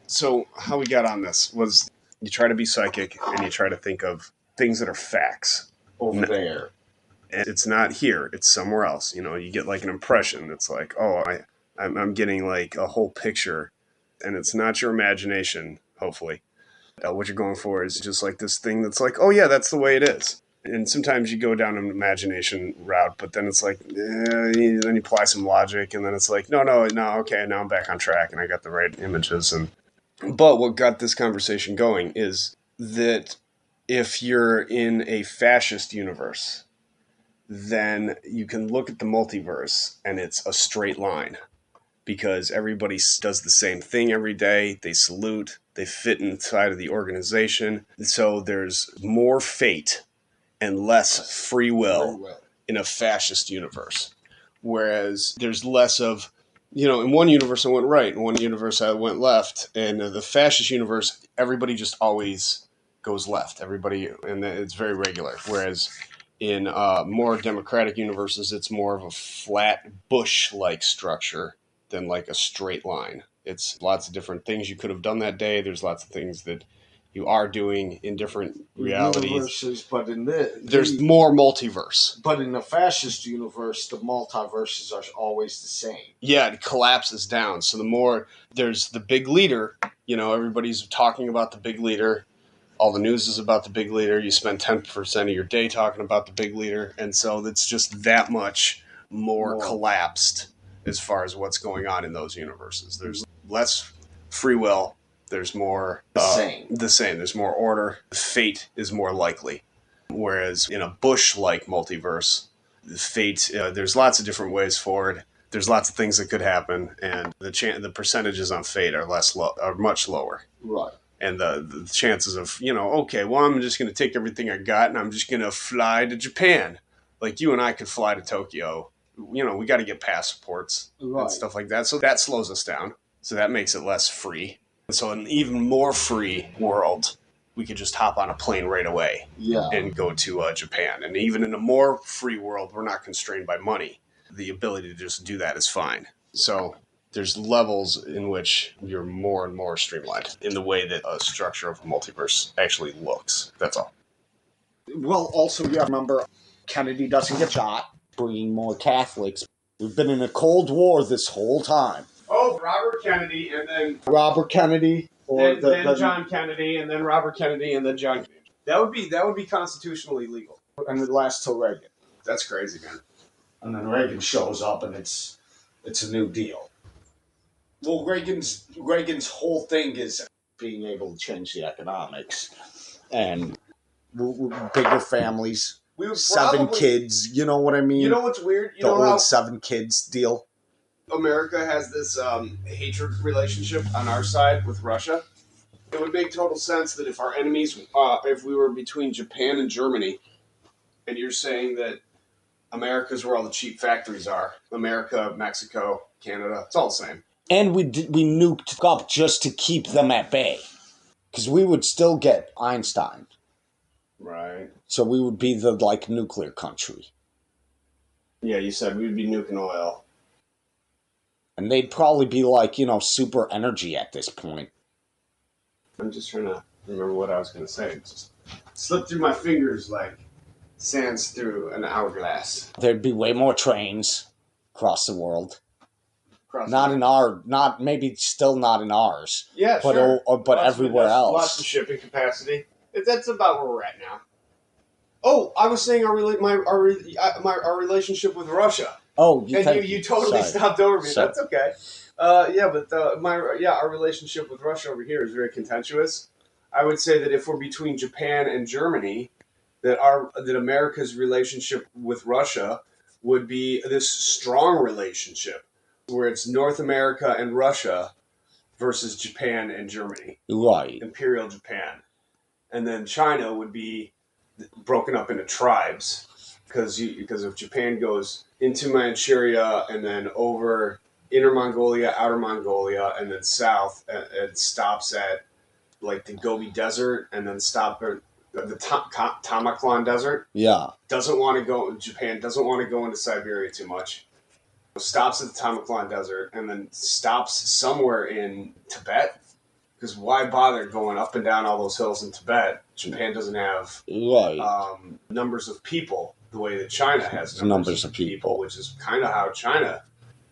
So how we got on this was you try to be psychic and you try to think of things that are facts. Over there. And it's not here, it's somewhere else. You know, you get like an impression that's like, oh, I'm getting like a whole picture, and it's not your imagination, hopefully. What you're going for is just like this thing that's like, oh yeah, that's the way it is. And sometimes you go down an imagination route, but then it's like, then you apply some logic, and then it's like, no, okay, now I'm back on track, and I got the right images. But what got this conversation going is that if you're in a fascist universe, then you can look at the multiverse and it's a straight line because everybody does the same thing every day. They salute, they fit inside of the organization. So there's more fate and less free will in a fascist universe. Whereas there's less of, you know, in one universe I went right, in one universe I went left. And the fascist universe, everybody just always goes left. Everybody, and it's very regular. Whereas in more democratic universes, it's more of a flat bush-like structure than like a straight line. It's lots of different things you could have done that day. There's lots of things that you are doing in different realities. Universes, but there's more multiverse. But in the fascist universe, the multiverses are always the same. Yeah, it collapses down. So the more there's the big leader, you know, everybody's talking about the big leader. All the news is about the big leader. You spend 10% of your day talking about the big leader. And so it's just that much more collapsed as far as what's going on in those universes. There's less free will. There's more the same. There's more order. Fate is more likely. Whereas in a Bush-like multiverse, fate, there's lots of different ways forward. There's lots of things that could happen, and the percentages on fate are much lower. Right. And the chances of, you know, okay, well, I'm just going to take everything I got and I'm just going to fly to Japan. Like you and I could fly to Tokyo. You know, we got to get passports and stuff like that. So that slows us down. So that makes it less free. And so in an even more free world, we could just hop on a plane right away and go to Japan. And even in a more free world, we're not constrained by money. The ability to just do that is fine. So there's levels in which you're more and more streamlined in the way that a structure of a multiverse actually looks. That's all. Well, also, you have to remember, Kennedy doesn't get shot, bringing more Catholics. We've been in a Cold War this whole time. Oh, Robert Kennedy, and then Robert Kennedy, or then John Kennedy, and then Robert Kennedy, and then John Kennedy. That would be constitutionally legal. And it lasts till Reagan. That's crazy, man. And then Reagan shows up, and it's a new deal. Well, Reagan's whole thing is being able to change the economics and bigger families, 7 kids. You know what I mean? You know what's weird? The old 7 kids deal. America has this hatred relationship on our side with Russia. It would make total sense that if our enemies, if we were between Japan and Germany, and you're saying that America's where all the cheap factories are, America, Mexico, Canada, it's all the same. And we nuked up just to keep them at bay. Because we would still get Einstein. Right. So we would be the, nuclear country. Yeah, you said we'd be nuking oil. And they'd probably be super energy at this point. I'm just trying to remember what I was going to say. It just slipped through my fingers like sands through an hourglass. There'd be way more trains across the world. Maybe still not in ours. Yeah, but sure. But everywhere else. Lots of shipping capacity. That's about where we're at now. Oh, I was saying our relationship with Russia. Oh, you totally stopped over me. Sorry. That's okay. Our relationship with Russia over here is very contentious. I would say that if we're between Japan and Germany, that America's relationship with Russia would be this strong relationship where it's North America and Russia versus Japan and Germany. Right. Imperial Japan. And then China would be broken up into tribes because if Japan goes into Manchuria and then over Inner Mongolia, Outer Mongolia, and then south, it stops at the Gobi Desert and then stop at the Tamaklan Desert. Yeah. Japan doesn't want to go into Siberia too much. Stops at the Tamaklan Desert and then stops somewhere in Tibet Because why bother going up and down all those hills in Tibet? Japan doesn't have numbers of people the way that China has numbers of people, which is kind of how China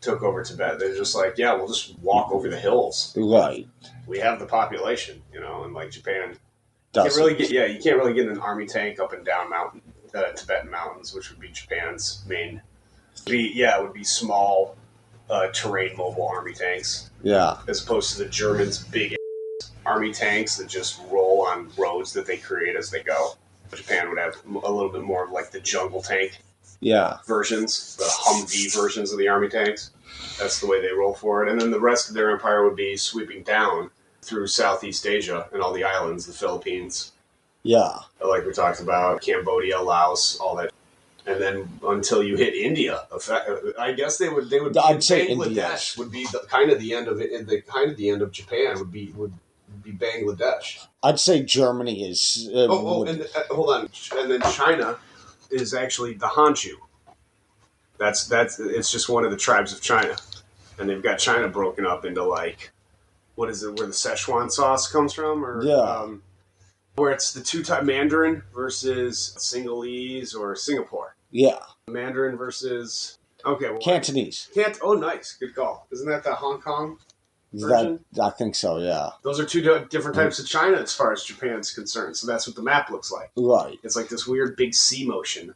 took over Tibet. They're just like, yeah, we'll just walk over the hills. Right. We have the population, and like Japan, you can't really get an army tank up and down Tibetan mountains, which would be Japan's main. It would be small terrain mobile army tanks. Yeah. As opposed to the Germans' big army tanks that just roll on roads that they create as they go. Japan would have a little bit more of like the jungle tank versions, the Humvee versions of the army tanks. That's the way they roll for it. And then the rest of their empire would be sweeping down through Southeast Asia and all the islands, the Philippines. Yeah. Like we talked about, Cambodia, Laos, all that. And then until you hit India, I guess they would. I'd say Bangladesh would be the end of it. The end of Japan would be Bangladesh. I'd say Germany is. Hold on, and then China is actually the Hanchu. That's it's just one of the tribes of China, and they've got China broken up into like, what is it? Where the Szechuan sauce comes from, or where it's the two-type Mandarin versus Sinhalese or Singapore. Yeah. Mandarin versus Cantonese. Oh, nice, good call. Isn't that the Hong Kong version? I think so. Yeah. Those are two different types of China as far as Japan's concerned. So that's what the map looks like. Right. It's like this weird big C motion.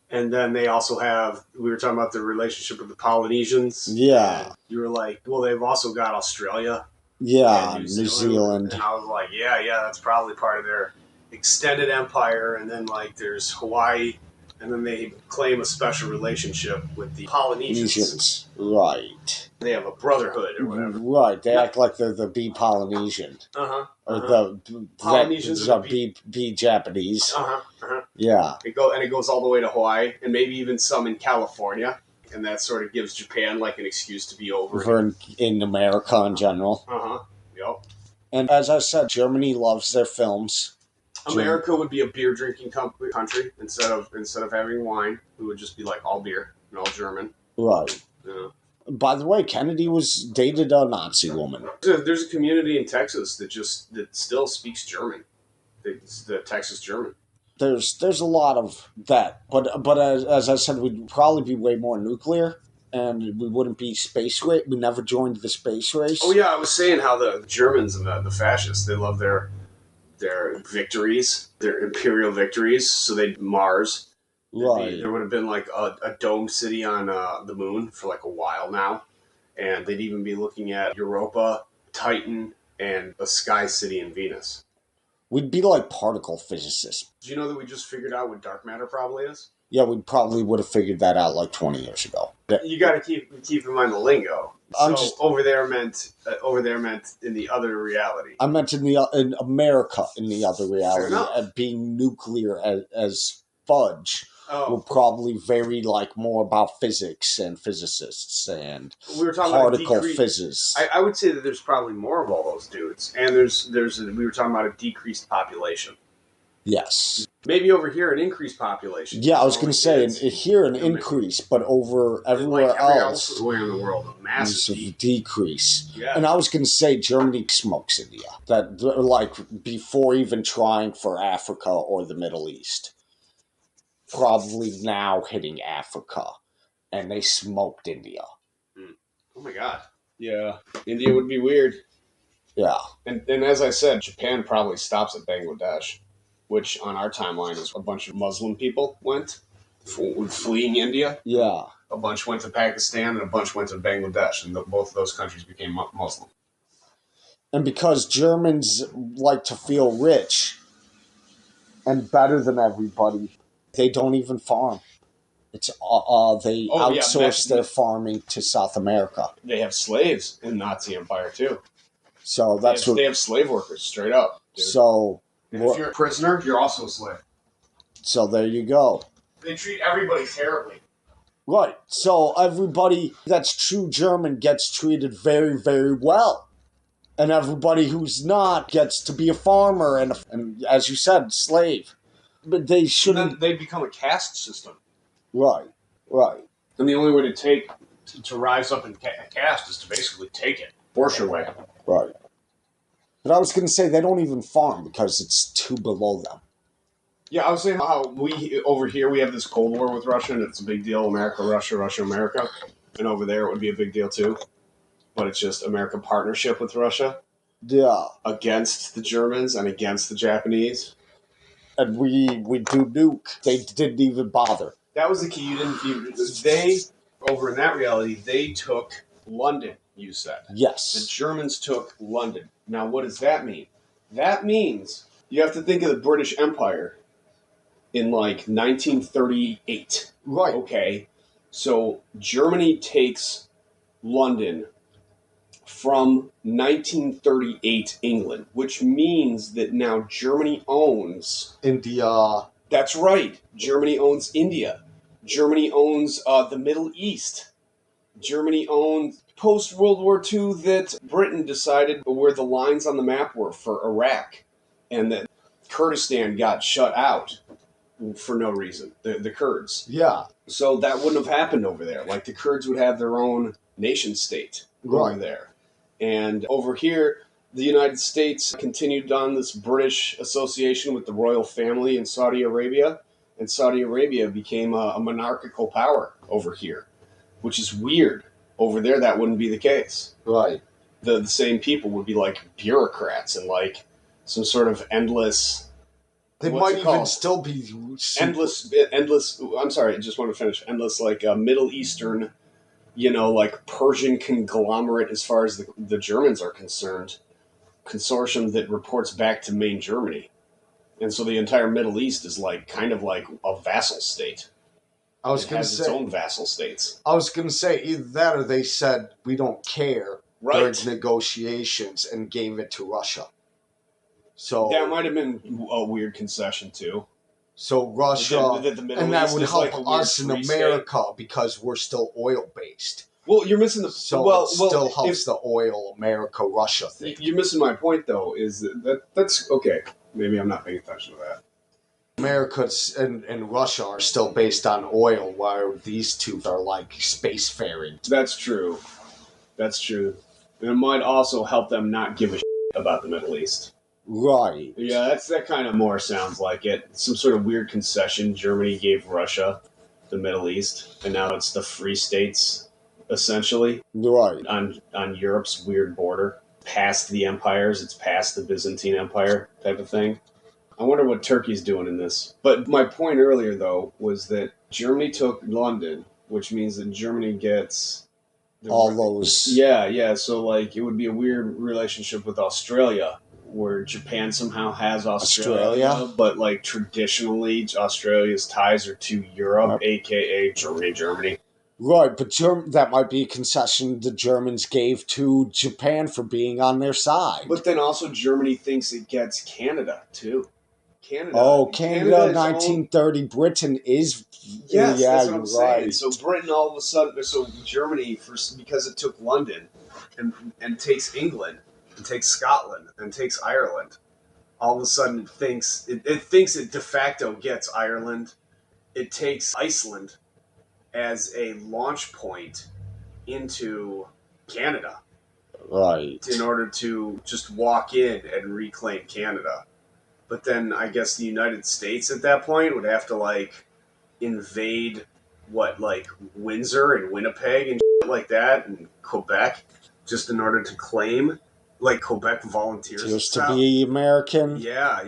And then they also have. We were talking about the relationship with the Polynesians. Yeah. You were like, well, they've also got Australia. Yeah, New Zealand. And I was like, yeah, that's probably part of their extended empire. And then like there's Hawaii. And then they claim a special relationship with the Polynesians. Right. They have a brotherhood or whatever. Right. They act like they're the B Polynesian. Uh-huh. Or the Polynesians are B Japanese. Uh-huh. Uh-huh. Yeah. It goes all the way to Hawaii and maybe even some in California. And that sort of gives Japan like an excuse to be over in America in general. Uh-huh. Yep. And as I said, Germany loves their films. America would be a beer drinking country instead of having wine. We would just be like all beer and all German. Right. Yeah. By the way, Kennedy dated a Nazi woman. There's a community in Texas that still speaks German. It's the Texas German. There's a lot of that, but as I said, we'd probably be way more nuclear, and we wouldn't be space race. We never joined the space race. Oh yeah, I was saying how the Germans and the fascists, they love their victories, their imperial victories. So Mars. Right. There would have been like a dome city on the moon for like a while now, and they'd even be looking at Europa, Titan, and a sky city in Venus. We'd be like particle physicists. Do you know that we just figured out what dark matter probably is? Yeah, we probably would have figured that out like 20 years ago. You got to keep in mind the lingo. Over there meant in the other reality. I meant in America in the other reality, being nuclear as fudge. Will probably vary like more about physics and physicists and we were talking particle physics. I would say that there's probably more of all those dudes, and we were talking about a decreased population. Yes. Maybe over here an increased population. Yeah, I was going to say here an increase, but over everywhere else in the world, a massive decrease. Yeah. And I was going to say Germany smokes India. That like before even trying for Africa or the Middle East. Probably now hitting Africa, and they smoked India. Oh my god. Yeah. India would be weird. Yeah. And as I said, Japan probably stops at Bangladesh, which on our timeline is a bunch of Muslim people went fleeing India. Yeah. A bunch went to Pakistan and a bunch went to Bangladesh, and both of those countries became Muslim. And because Germans like to feel rich and better than everybody, they don't even farm. It's they outsource their farming to South America. They have slaves in Nazi Empire too. So they have slave workers straight up. Dude. So if you're a prisoner, you're also a slave. So there you go. They treat everybody terribly. Right. So everybody that's true German gets treated very, very well. And everybody who's not gets to be a farmer and as you said, slave. But they shouldn't. They become a caste system. Right. And the only way to rise up in caste is to basically take it. Force your way. Right. But I was going to say they don't even farm because it's too below them. Yeah, I was saying how we over here we have this Cold War with Russia, and it's a big deal. America, Russia, Russia, America, and over there it would be a big deal too. But it's just American partnership with Russia. Yeah, Against the Germans and against the Japanese. And we do nuke. They didn't even bother. That was the key. They, over in that reality, they took London, you said. Yes. The Germans took London. Now, what does that mean? That means you have to think of the British Empire in like 1938. Right. Okay. So Germany takes London from 1938 England, which means that now Germany owns India. That's right. Germany owns India. Germany owns the Middle East. Germany owned post-World War II that Britain decided where the lines on the map were for Iraq, and that Kurdistan got shut out for no reason, the Kurds. Yeah. So that wouldn't have happened over there. Like the Kurds would have their own nation state over there. And over here, the United States continued on this British association with the royal family in Saudi Arabia, and Saudi Arabia became a monarchical power over here, which is weird. Over there, that wouldn't be the case. Right. The same people would be like bureaucrats and like some sort of endless... They might even still be... Endless, I'm sorry, I just want to finish. Endless, like Middle Eastern, like Persian conglomerate as far as the Germans are concerned. Consortium that reports back to main Germany. And so the entire Middle East is like kind of like a vassal state. I was going to say its own vassal states. I was going to say either that or they said we don't care during negotiations and gave it to Russia. So that might have been a weird concession too. So Russia, and that would help us in America because we're still oil based. Well, you're missing the... it still helps the oil America-Russia thing. You're missing my point, though, is that's... Okay, maybe I'm not paying attention to that. America and Russia are still based on oil, while these two are like spacefaring. That's true. That's true. And it might also help them not give a shit about the Middle East. Right. Yeah, that kind of more sounds like it. Some sort of weird concession Germany gave Russia, the Middle East, and now it's the free states... essentially, right on Europe's weird border, past the empires, it's past the Byzantine Empire type of thing. I wonder what Turkey's doing in this. But my point earlier, though, was that Germany took London, which means that Germany gets all those. Yeah. So like, it would be a weird relationship with Australia, where Japan somehow has Australia, but like traditionally, Australia's ties are to Europe, aka Germany. Right, but that might be a concession the Germans gave to Japan for being on their side. But then also Germany thinks it gets Canada, too. Canada. Oh, Canada 1930. Britain is... Yes, that's what I'm saying. So Britain all of a sudden... So Germany, because it took London and takes England and takes Scotland and takes Ireland, all of a sudden it thinks it de facto gets Ireland. It takes Iceland as a launch point into Canada. Right. In order to just walk in and reclaim Canada. But then I guess the United States at that point would have to like invade Windsor and Winnipeg and shit like that and Quebec just in order to claim like Quebec volunteers. Just to be American. Yeah.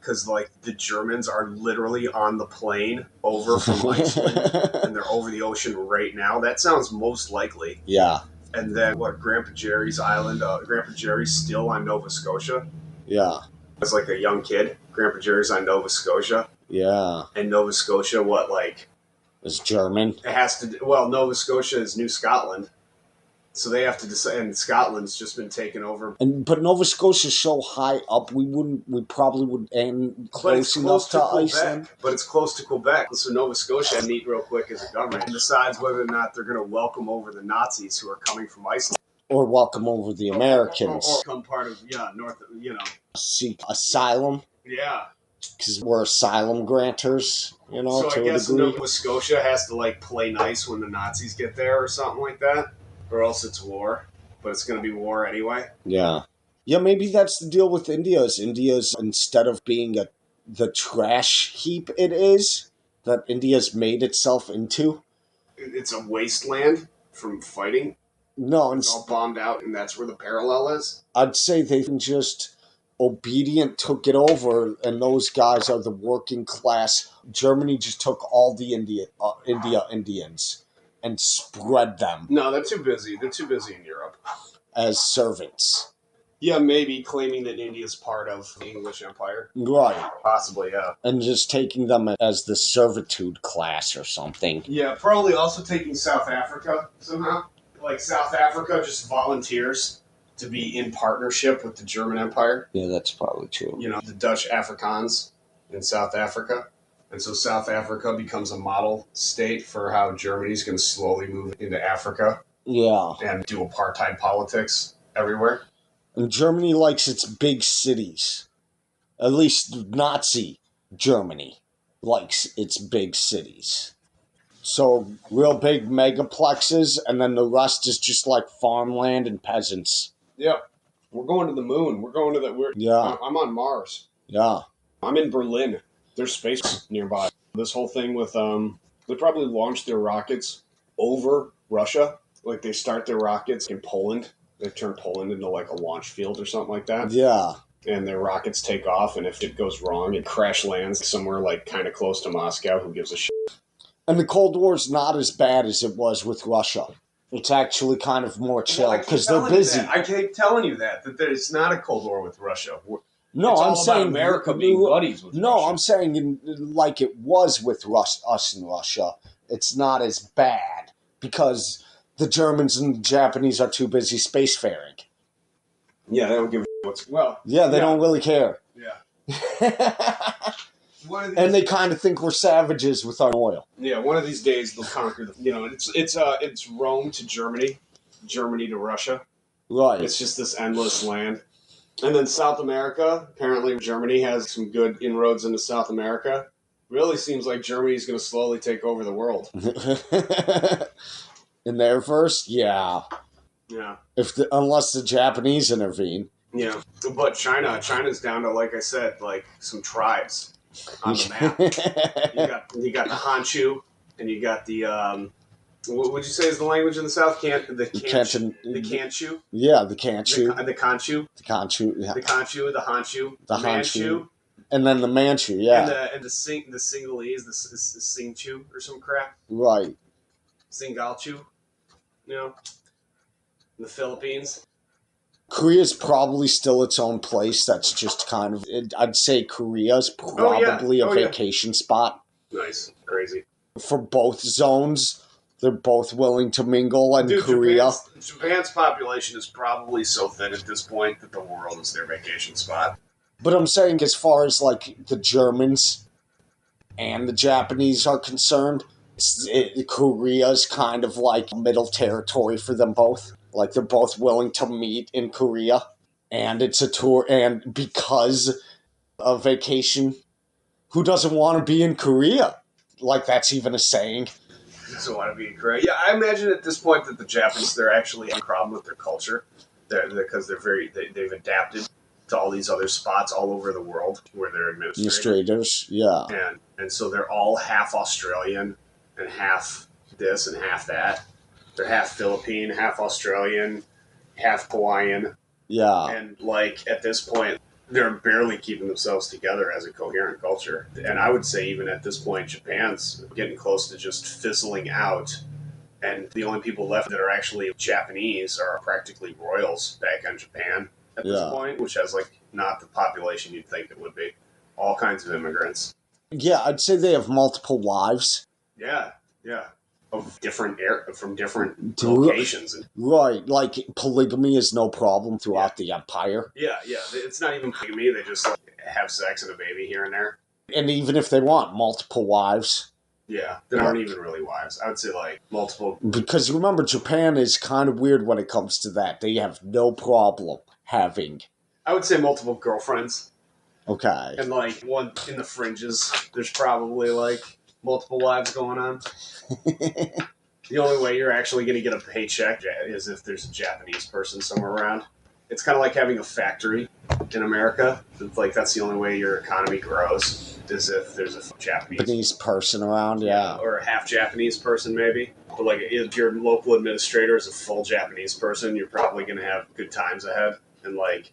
Because like the Germans are literally on the plane over from Iceland and they're over the ocean right now. That sounds most likely. Yeah. And then Grandpa Jerry's island, Grandpa Jerry's still on Nova Scotia. Yeah. As like a young kid, Grandpa Jerry's on Nova Scotia. Yeah. And Nova Scotia, is German? It has to... Well, Nova Scotia is New Scotland. So they have to decide, and Scotland's just been taken over. But Nova Scotia's so high up, we probably would aim close enough to Iceland. But it's close to Quebec. So Nova Scotia meet real quick as a government and decides whether or not they're going to welcome over the Nazis who are coming from Iceland. Or welcome over the Americans. Or become part of, seek asylum. Yeah. Because we're asylum granters, So I guess Nova Scotia has to, play nice when the Nazis get there or something like that. Or else it's war. But it's going to be war anyway. Yeah. Yeah, maybe that's the deal with India. Is India's, instead of being the trash heap it is, that India's made itself into. It's a wasteland from fighting. No, It's all bombed out, and that's where the parallel is. I'd say they just obedient took it over, and those guys are the working class. Germany just took all the Indians and spread them No, they're too busy. They're too busy in Europe. as servants. Yeah, maybe claiming that India's part of the English Empire. Right. Possibly, yeah. And just taking them as the servitude class or something. Yeah, probably also taking South Africa somehow. Like South Africa just volunteers to be in partnership with the German Empire. Yeah, that's probably true. You know, the Dutch Afrikaans in South Africa. And so South Africa becomes a model state for how Germany's going to slowly move into Africa. Yeah. And do apartheid politics everywhere. And Germany likes its big cities. At least Nazi Germany likes its big cities. So real big megaplexes, and then the rest is just like farmland and peasants. Yeah. We're going to the moon. We're going to the... Yeah. I'm on Mars. Yeah. I'm in Berlin. There's space nearby. This whole thing with... they probably launched their rockets over Russia. Like, they start their rockets in Poland. They turn Poland into, like, a launch field or something like that. Yeah. And their rockets take off, and if it goes wrong, it crash lands somewhere, like, kind of close to Moscow. Who gives a shit? And the Cold War's not as bad as it was with Russia. It's actually kind of more chill, because they're busy. I keep telling you that it's not a Cold War with Russia. No, I'm saying America being buddies with Russia. No, I'm saying like it was with us and Russia. It's not as bad, because the Germans and the Japanese are too busy spacefaring. Yeah, they don't give a shit what's... Well... Yeah, they don't really care. Yeah. And they kind of think we're savages with our oil. Yeah, one of these days they'll conquer the... You know, it's Rome to Germany, Germany to Russia. Right. It's just this endless land. And then South America, apparently Germany has some good inroads into South America. Really seems like Germany's going to slowly take over the world. In there first? Yeah. Yeah. Unless the Japanese intervene. Yeah. But China's down to, like I said, like some tribes on the map. you got the Hanchu, and you got the what would you say is the language in the South? The Kanchu. Yeah, the Kanchu. The Kanchu. The Kanchu. Yeah. The Kanchu. The Hanchu. The Manchu. And then the Manchu. Yeah. And the Singalese, the Singchu or some crap. Right. Singalchu. You know. The Philippines. Korea's probably still its own place. That's just kind of... I'd say Korea's probably a vacation spot. Nice. Crazy. For both zones, they're both willing to mingle, and Korea... Japan's population is probably so thin at this point that the world is their vacation spot. But I'm saying as far as, like, the Germans and the Japanese are concerned, Korea's kind of like middle territory for them both. Like, they're both willing to meet in Korea, and it's a tour, and because of vacation, who doesn't want to be in Korea? Like, that's even a saying. Doesn't want to be in Korea. Yeah, I imagine at this point that the Japanese, they're actually having a problem with their culture, because they've adapted to all these other spots all over the world where they're administrators. Yeah. And so they're all half Australian and half this and half that. They're half Philippine, half Australian, half Hawaiian. Yeah. And, like, at this point, they're barely keeping themselves together as a coherent culture. And I would say even at this point, Japan's getting close to just fizzling out. And the only people left that are actually Japanese are practically royals back in Japan at this point, which has, like, not the population you'd think it would be. All kinds of immigrants. Yeah, I'd say they have multiple wives. Yeah, yeah. From different locations. Right, like polygamy is no problem throughout the empire. Yeah, it's not even polygamy. They just have sex and a baby here and there. And even if they want multiple wives. Yeah, they aren't even really wives. I would say like multiple. Because remember, Japan is kind of weird when it comes to that. They have no problem having. I would say multiple girlfriends. Okay. And like one in the fringes, there's probably like multiple wives going on. The only way you're actually going to get a paycheck is if there's a Japanese person somewhere around. It's kind of like having a factory in America. It's like that's the only way your economy grows is if there's a Japanese person around, yeah. or a half Japanese person maybe. But like if your local administrator is a full Japanese person, you're probably going to have good times ahead. And like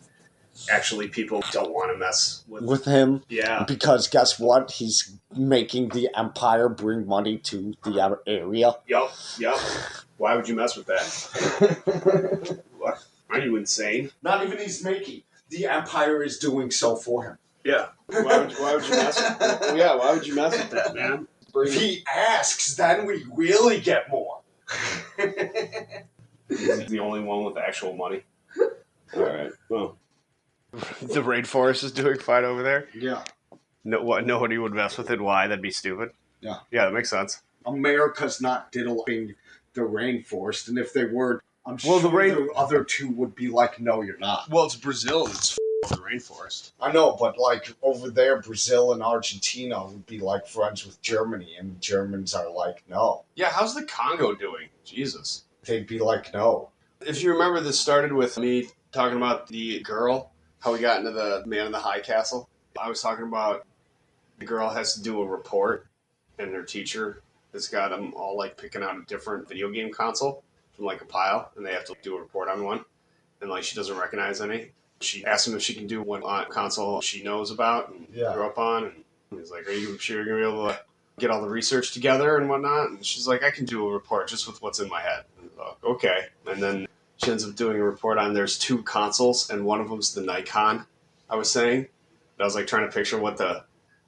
actually people don't want to mess with him. Yeah. Because guess what? He's making the empire bring money to the area. Yup. Why would you mess with that? What? Are you insane? Not even he's making. The empire is doing so for him. Yeah. Why would you mess with that? Yeah, why would you mess with that, man? If he asks, then we really get more. He's the only one with actual money. All right. Well, the rainforest is doing fine over there. Yeah. Nobody would mess with it. Why? That'd be stupid. Yeah. Yeah, that makes sense. America's not diddling the rainforest, and if they were, I'm sure the other two would be like, no, you're not. Well, it's Brazil that's the rainforest. I know, but like over there, Brazil and Argentina would be like friends with Germany, and the Germans are like, no. Yeah, how's the Congo doing? Jesus. They'd be like, no. If you remember, this started with me talking about the girl, how we got into the man in the high castle. I was talking about the girl has to do a report, and her teacher has got them all like picking out a different video game console from like a pile, and they have to do a report on one, and like she doesn't recognize any. She asks him if she can do one on console she knows about and grew up on, and he's like, "Are you sure you're gonna be able to get all the research together and whatnot?" And she's like, "I can do a report just with what's in my head." And like, okay, and then she ends up doing a report on there's two consoles, and one of them's the Nikon. I was saying, I was like trying to picture what the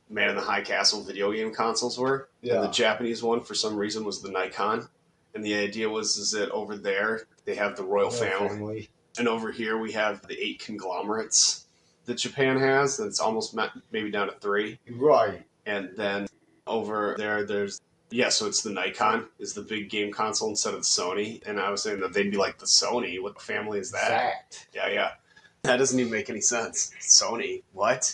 Man in the High Castle video game consoles were. Yeah. And the Japanese one, for some reason, was the Nikon. And the idea is that over there, they have the royal family. And over here, we have the 8 conglomerates that Japan has. That's almost maybe down to 3. Right. And then over there, there's... Yeah, so it's the Nikon is the big game console instead of the Sony. And I was saying that they'd be like, the Sony? What family is that? Yeah. That doesn't even make any sense. Sony. What?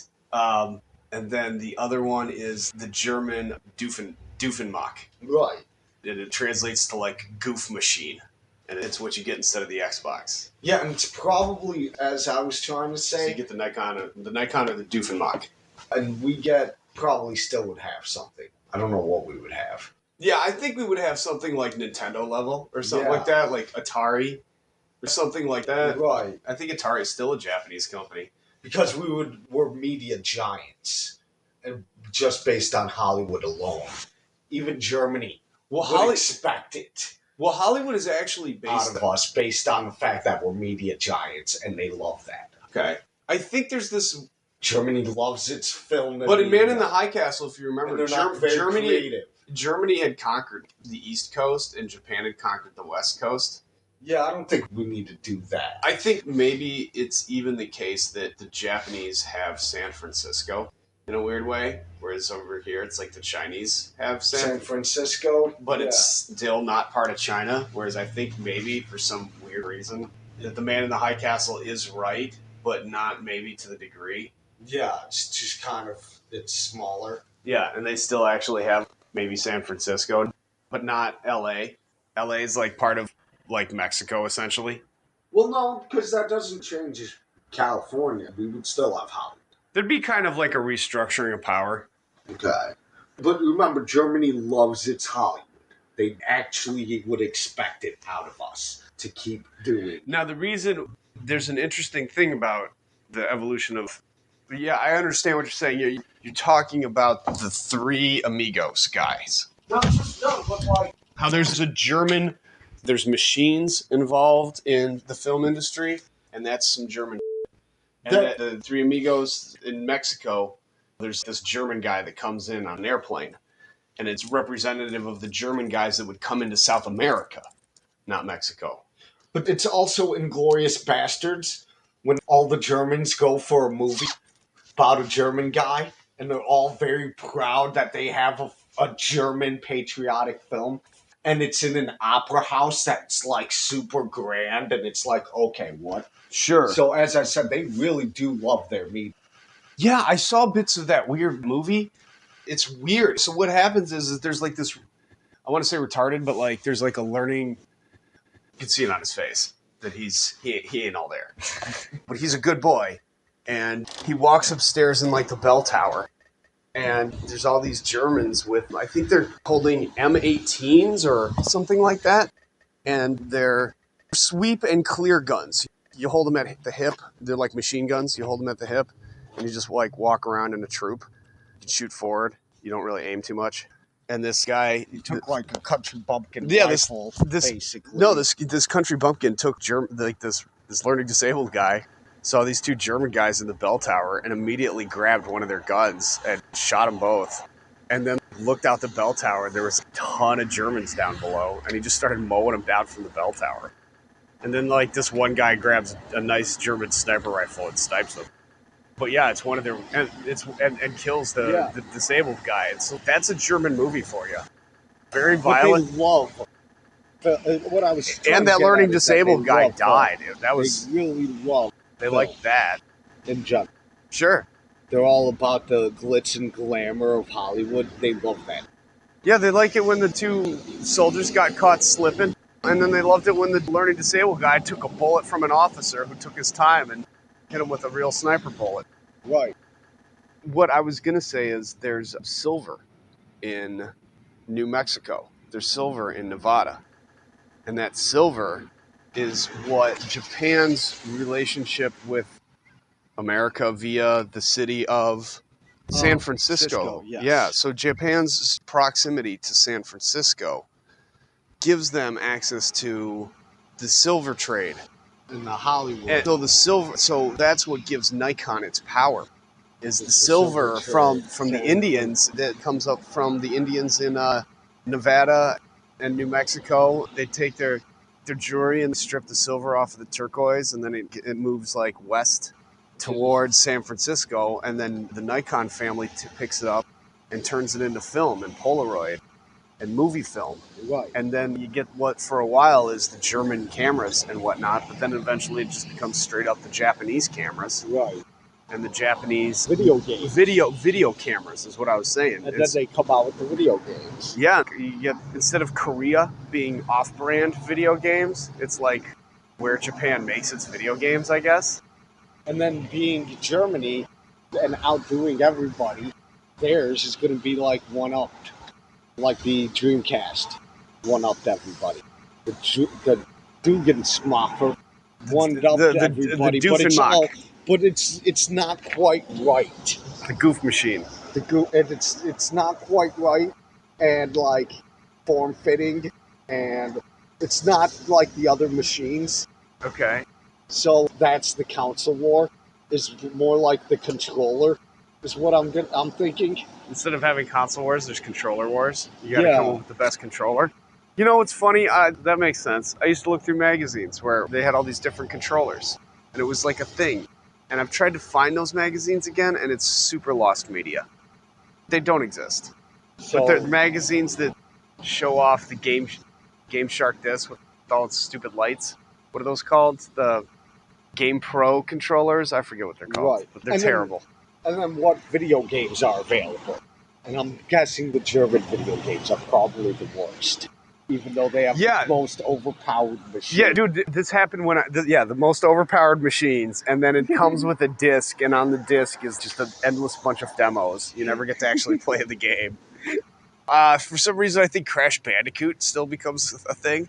And then the other one is the German Doofenmach. Right. And it translates to like goof machine. And it's what you get instead of the Xbox. Yeah, and it's probably, as I was trying to say... So you get the Nikon or the Doofenmach. And we probably still would have something. I don't know what we would have. Yeah, I think we would have something like Nintendo level or something like that, like Atari or something like that. Right. I think Atari is still a Japanese company. Because we're media giants, and just based on Hollywood alone. Even Germany would expect it. Well, Hollywood is actually based out of us, based on the fact that we're media giants, and they love that. Okay. I think there's this... Germany loves its film. But in Man in the High Castle, if you remember, Germany had conquered the East Coast, and Japan had conquered the West Coast. Yeah, I don't think we need to do that. I think maybe it's even the case that the Japanese have San Francisco in a weird way, whereas over here it's like the Chinese have San Francisco. But it's still not part of China, whereas I think maybe for some weird reason that the Man in the High Castle is right, but not maybe to the degree. Yeah, it's just it's smaller. Yeah, and they still actually have maybe San Francisco, but not L.A. L.A. is like part of like Mexico, essentially. Well, no, because that doesn't change California. We would still have Hollywood. There'd be kind of like a restructuring of power. Okay. But remember, Germany loves its Hollywood. They actually would expect it out of us to keep doing. Now, there's an interesting thing about the evolution of... Yeah, I understand what you're saying. You're talking about the 3 Amigos guys. No, but like... How there's there's machines involved in the film industry, and that's some German... And the 3 Amigos in Mexico, there's this German guy that comes in on an airplane, and it's representative of the German guys that would come into South America, not Mexico. But it's also Inglourious Bastards, when all the Germans go for a movie about a German guy, and they're all very proud that they have a German patriotic film, and it's in an opera house that's like super grand, and it's like, okay, what? Sure. So as I said, they really do love their meat. Yeah, I saw bits of that weird movie. It's weird. So what happens is there's like this, I want to say retarded, but like there's like a learning, you can see it on his face. that he ain't all there. But he's a good boy. And he walks upstairs in like the bell tower. And there's all these Germans with, I think they're holding M18s or something like that. And they're sweep and clear guns. You hold them at the hip. They're like machine guns. You hold them at the hip and you just like walk around in a troop. You can shoot forward. You don't really aim too much. And this guy, he took like a country bumpkin rifle, basically. No, this country bumpkin took this learning disabled guy, saw these two German guys in the bell tower and immediately grabbed one of their guns and shot them both. And then looked out the bell tower. There was a ton of Germans down below, and he just started mowing them down from the bell tower. And then like this one guy grabs a nice German sniper rifle and snipes them. But yeah, it's one of their and kills the disabled guy. And so that's a German movie for you. Very violent. But they love what I was. And that learning disabled guy died. That was they really love. They like that in general. Sure. They're all about the glitz and glamour of Hollywood. They love that. Yeah, they like it when the two soldiers got caught slipping. And then they loved it when the learning disabled guy took a bullet from an officer who took his time and hit him with a real sniper bullet. Right. What I was going to say is there's silver in New Mexico. There's silver in Nevada. And that silver is what Japan's relationship with America via the city of San Francisco. Yes. Yeah, so Japan's proximity to San Francisco gives them access to the silver trade in the Hollywood. And so that's what gives Nikon its power. Is the silver from the Indians that comes up from the Indians in Nevada and New Mexico. They take their jewelry and strip the silver off of the turquoise, and then it moves like west towards San Francisco, and then the Nikon family picks it up and turns it into film and Polaroid and movie film. Right. And then you get what for a while is the German cameras and whatnot, but then eventually it just becomes straight up the Japanese cameras. Right. And the Japanese video games. Video cameras is what I was saying. And then they come out with the video games. Yeah, you get, instead of Korea being off-brand video games, it's like where Japan makes its video games, I guess. And then being Germany and outdoing everybody, theirs is going to be like one-upped. Like the Dreamcast one-upped everybody. The Dugenschmacher one-upped everybody. But it's not quite right. The goof machine. It's not quite right, and like form-fitting, and it's not like the other machines. Okay. So that's the console war. Is more like the controller. Is what I'm thinking. Instead of having console wars, there's controller wars. You gotta come up with the best controller. You know what's funny? That makes sense. I used to look through magazines where they had all these different controllers, and it was like a thing. And I've tried to find those magazines again, and it's super lost media. They don't exist. But they're magazines that show off the Game Shark disc with all its stupid lights. What are those called? The Game Pro controllers? I forget what they're called. Right. But they're terrible. And then what video games are available? And I'm guessing the German video games are probably the worst. Even though they have the most overpowered machines. Yeah, dude, this happened when the most overpowered machines, and then it comes with a disc, and on the disc is just an endless bunch of demos. You never get to actually play the game. For some reason, I think Crash Bandicoot still becomes a thing,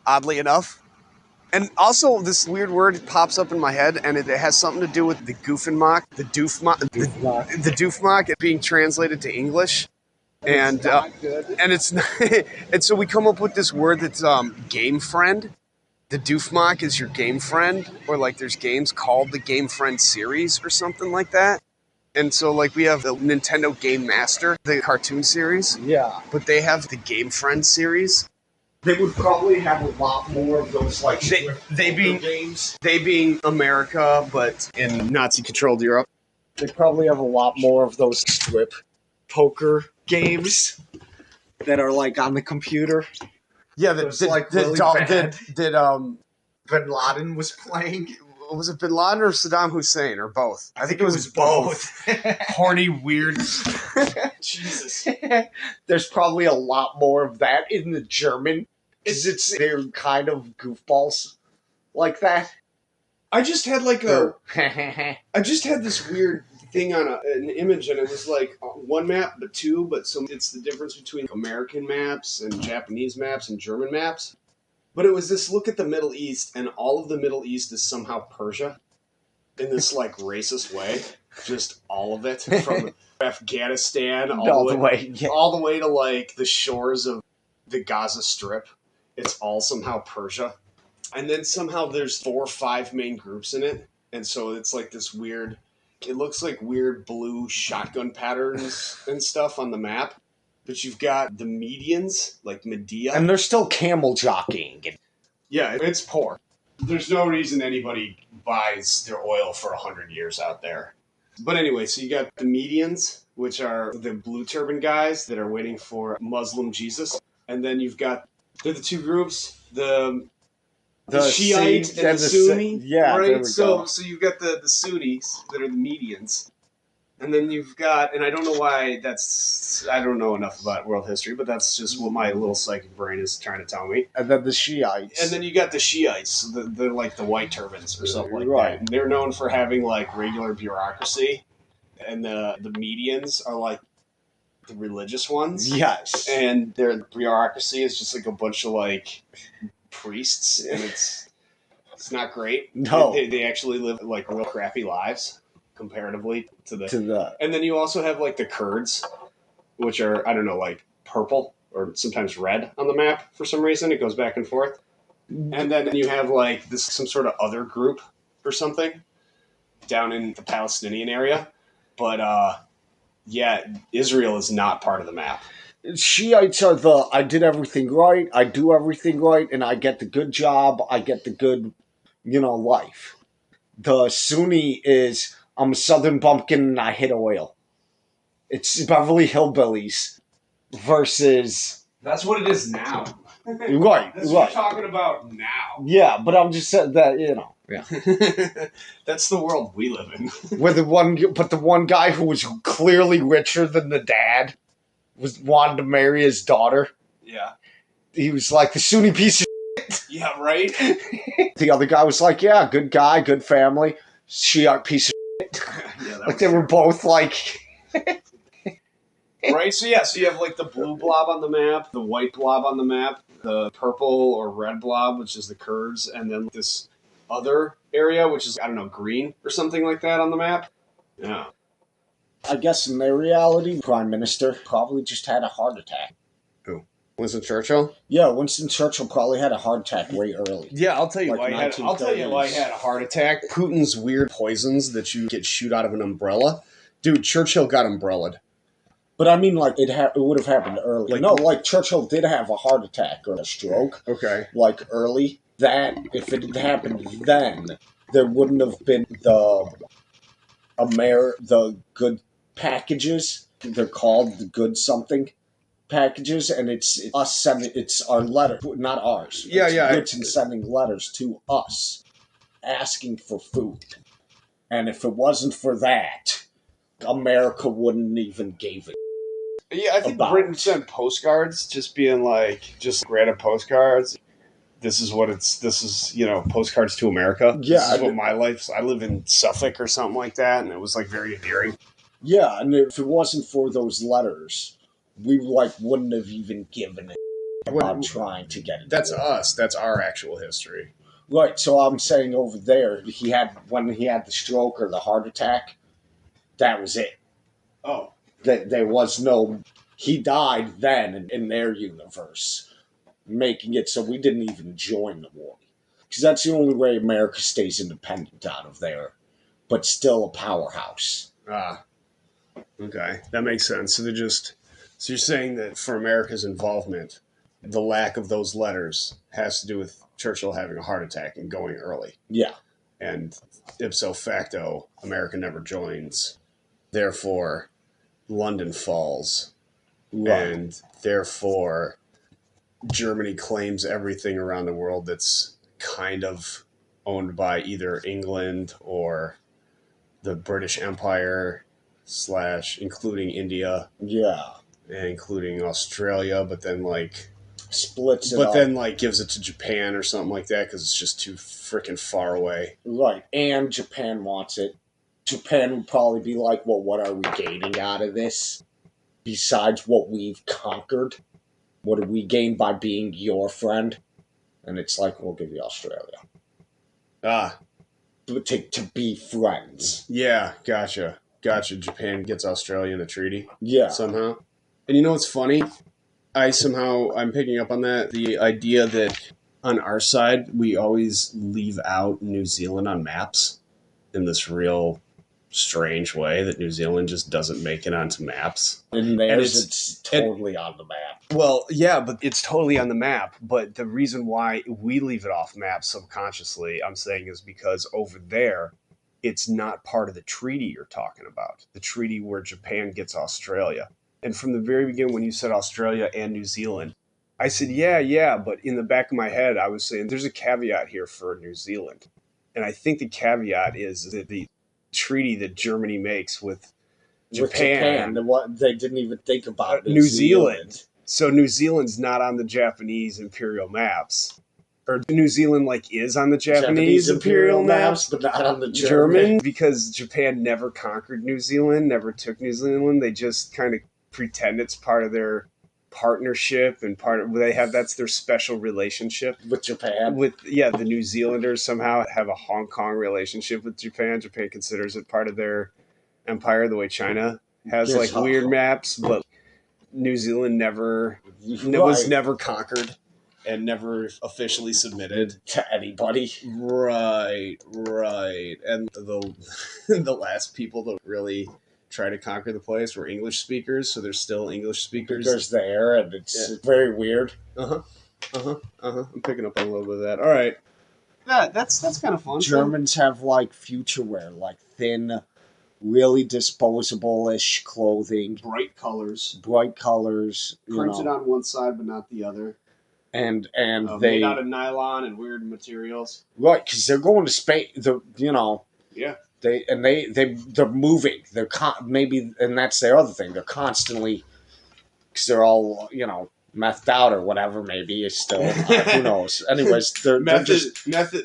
oddly enough. And also, this weird word pops up in my head, and it has something to do with the Goofenmock, the Doofmock, it being translated to English. And it's not, and so we come up with this word that's game friend. The Doofmock is your game friend, or like there's games called the Game Friend series or something like that. And so like we have the Nintendo Game Master, the cartoon series. Yeah. But they have the Game Friend series. They would probably have a lot more of those like they being America, but in Nazi-controlled Europe. They probably have a lot more of those strip poker games that are like on the computer. Yeah, Bin Laden was playing. Was it Bin Laden or Saddam Hussein or both? I think it was both. Horny, weird. Jesus. There's probably a lot more of that in the German. They're kind of goofballs. like that? I just had like I I just had this weird thing on an image, and it was like one map, but two. But so it's the difference between American maps and Japanese maps and German maps. But it was this look at the Middle East, and all of the Middle East is somehow Persia in this like racist way. Just all of it from Afghanistan all the way to like the shores of the Gaza Strip. It's all somehow Persia. And then somehow there's 4 or 5 main groups in it. And so it's like this weird, it looks like weird blue shotgun patterns and stuff on the map. But you've got the Medians, like Medea. And they're still camel jockeying. Yeah, it's poor. There's no reason anybody buys their oil for 100 years out there. But anyway, so you got the Medians, which are the blue turban guys that are waiting for Muslim Jesus. And then you've got, they're the two groups, the Shiite and the Sunni. Yeah, right? So you've got the Sunnis that are the Medians. And then you've got, and I don't know why I don't know enough about world history, but that's just what my little psychic brain is trying to tell me. And then the Shiites. And then you got the Shiites. They're like the white turbans or something like that. And they're known for having like regular bureaucracy. And the Medians are like the religious ones. Yes. And their bureaucracy is just like a bunch of like priests. And it's not great. No. They actually live like real crappy lives comparatively to the. And then you also have like the Kurds, which are, I don't know, like purple or sometimes red on the map for some reason. It goes back and forth. And then you have like this some sort of other group or something down in the Palestinian area. But yeah, Israel is not part of the map. Shiites are I did everything right, I do everything right, and I get the good job, I get the good, life. The Sunni is, I'm a southern bumpkin and I hit oil. It's Beverly Hillbillies versus... That's what it is now. Right, That's what you're talking about now. Yeah, but I'm just saying that, Yeah. That's the world we live in. Where the one guy who was clearly richer than the dad wanted to marry his daughter. Yeah. He was like the Sunni piece of shit. Yeah, right? The other guy was like, yeah, good guy, good family. Shiite piece of shit. Yeah, like they were both like... Right? So you have like the blue blob on the map, the white blob on the map, the purple or red blob, which is the Kurds, and then this other area, which is, I don't know, green or something like that on the map. Yeah. I guess in their reality, Prime Minister probably just had a heart attack. Who? Winston Churchill? Yeah, Winston Churchill probably had a heart attack way early. Yeah, I'll tell you why he had a heart attack. Putin's weird poisons that you get shoot out of an umbrella. Dude, Churchill got umbrellaed. But I mean, like, it would have happened early. Churchill did have a heart attack or a stroke. Okay. Like, early. That, if it had happened then, there wouldn't have been the good packages. They're called the good something packages, and it's us sending, it's our letter, not ours. Yeah. It's sending letters to us, asking for food. And if it wasn't for that, America wouldn't even give it. Yeah, I think Britain sent postcards, just being like, just random postcards. This is, postcards to America. Yeah. This is what my life's, I live in Suffolk or something like that, and it was like very endearing. Yeah, and if it wasn't for those letters, we wouldn't have even given it about trying to get it. That's us. That's our actual history. Right, so I'm saying over there, when he had the stroke or the heart attack, that was it. Oh. There was he died then in their universe, making it so we didn't even join the war. Because that's the only way America stays independent out of there, but still a powerhouse. Ah, okay. That makes sense. So you're saying that for America's involvement, the lack of those letters has to do with Churchill having a heart attack and going early. Yeah. And ipso facto, America never joins. Therefore, London falls. Right. And therefore, Germany claims everything around the world that's kind of owned by either England or the British Empire / including India. Yeah. And including Australia, but then splits it but up. then like gives it to Japan or something like that because it's just too freaking far away. Right, and Japan wants it. Japan would probably be like, well, what are we gaining out of this? Besides what we've conquered? What did we gain by being your friend? And it's like, we'll give you Australia. Ah, To be friends. yeah, gotcha. Japan gets Australia in the treaty. Yeah. Somehow. And you know what's funny? I'm picking up on that. The idea that on our side, we always leave out New Zealand on maps in this real strange way that New Zealand just doesn't make it onto maps. And theirs, it's totally on the map. Well, yeah, but it's totally on the map. But the reason why we leave it off map subconsciously, I'm saying, is because over there, it's not part of the treaty you're talking about. The treaty where Japan gets Australia. And from the very beginning, when you said Australia and New Zealand, I said, yeah. But in the back of my head, I was saying, there's a caveat here for New Zealand. And I think the caveat is that the treaty that Germany makes with Japan, they didn't even think about New Zealand. So New Zealand's not on the Japanese imperial maps. Or New Zealand like is on the Japanese imperial maps, but not on the German. Because Japan never conquered New Zealand, never took New Zealand. They just kind of pretend it's part of their partnership and that's their special relationship with Japan. The New Zealanders somehow have a Hong Kong relationship with Japan. Japan considers it part of their empire, the way China has like weird maps, but New Zealand was never conquered and never officially submitted to anybody. Right. And the last people to really try to conquer the place were English speakers, so there's still English speakers there, and it's very weird. I'm picking up on a little bit of that. All right. That's kind of fun. Germans have like future wear, like thin, really disposable-ish clothing. Bright colors. Printed on one side but not the other. And they made out of nylon and weird materials. Right, because they're going to Spain. Yeah. They're moving. And that's their other thing. They're constantly, because they're all methed out or whatever. Maybe it's still who knows. Anyways,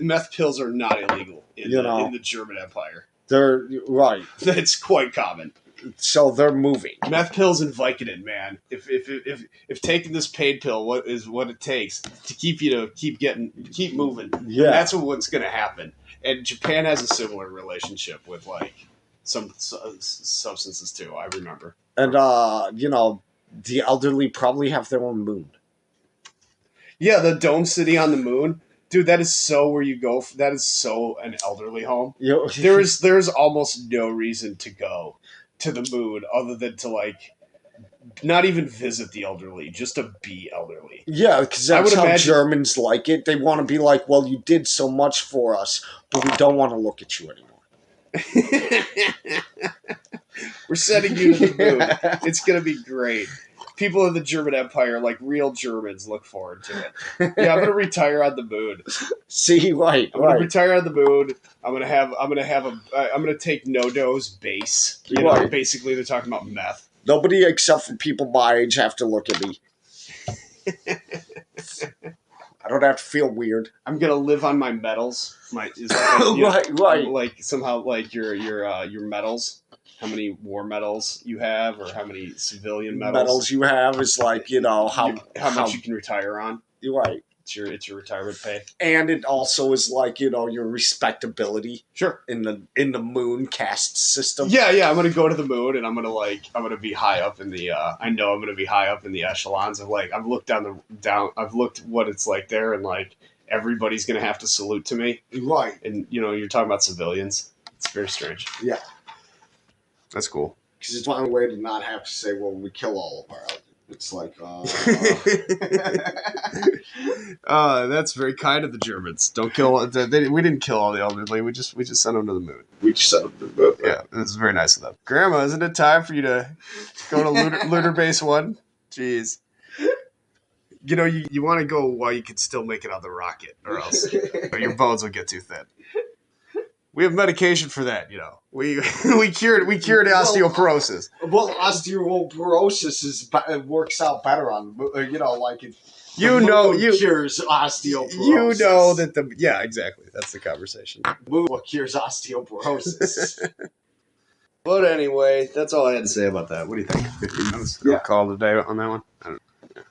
meth pills are not illegal in the German Empire. They're right. That's quite common. So they're moving. Meth pills and Vicodin, man. If taking this pain pill what it takes to keep moving, yeah, that's what's going to happen. And Japan has a similar relationship with like some substances too. I remember. And the elderly probably have their own moon. Yeah, the dome city on the moon. Dude, that is so where you go. That is so an elderly home. There's almost no reason to go to the moon other than to like not even visit the elderly, just to be elderly. Yeah, because that's how Germans like it. They want to be like, well, you did so much for us, but we don't want to look at you anymore. We're sending you to the moon. It's going to be great. People in the German Empire, like real Germans, look forward to it. Yeah, I'm going to retire on the moon. See, right. I'm going to retire on the moon. I'm going to take No-Do's base. Basically, they're talking about meth. Nobody except for people my age have to look at me. I don't have to feel weird. I'm gonna live on my medals. Right. Like somehow, like your medals. How many war medals you have, or how many civilian medals you have is like how much you can retire on. You're right. It's your retirement pay, and it also is like your respectability. Sure. In the moon caste system. Yeah. I'm gonna go to the moon, and I'm gonna be high up in the. I know I'm gonna be high up in the echelons of like I've looked I've looked what it's like there, and like everybody's gonna have to salute to me. Right. And you're talking about civilians. It's very strange. Yeah. That's cool. Because it's one way to not have to say, well, we kill all of our elders. It's like, that's very kind of the Germans. Don't kill. We didn't kill all the elderly. We just sent them to the moon. Yeah, it's very nice of them. Grandma, isn't it time for you to go to Lunar Base 1? Jeez. You want to go while you can still make it on the rocket, or else your bones will get too thin. We have medication for that, We cured osteoporosis. Well, osteoporosis works out better on, You The know, moon you cures osteoporosis. you know that the yeah, exactly. That's the conversation. Moon cures osteoporosis. But anyway, that's all I had to say about that. What do you think? 15 minutes? Yeah. Call it a day on that one. I don't know. Yeah.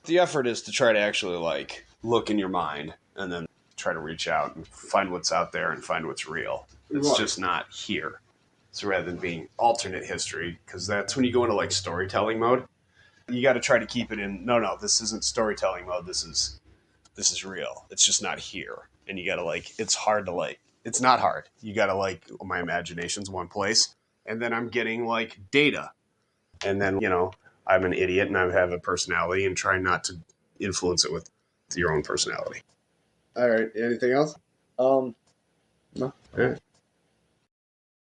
The effort is to try to actually like look in your mind and then try to reach out and find what's out there and find what's real. It's Right. just not here. So rather than being alternate history, because that's when you go into like storytelling mode, you got to try to keep it in. No, this isn't storytelling mode. This is real. It's just not here. And you got to like. It's hard to like. It's not hard. You got to like. My imagination's one place, and then I'm getting like data, and then I'm an idiot and I have a personality and try not to influence it with your own personality. All right. Anything else? No. All right.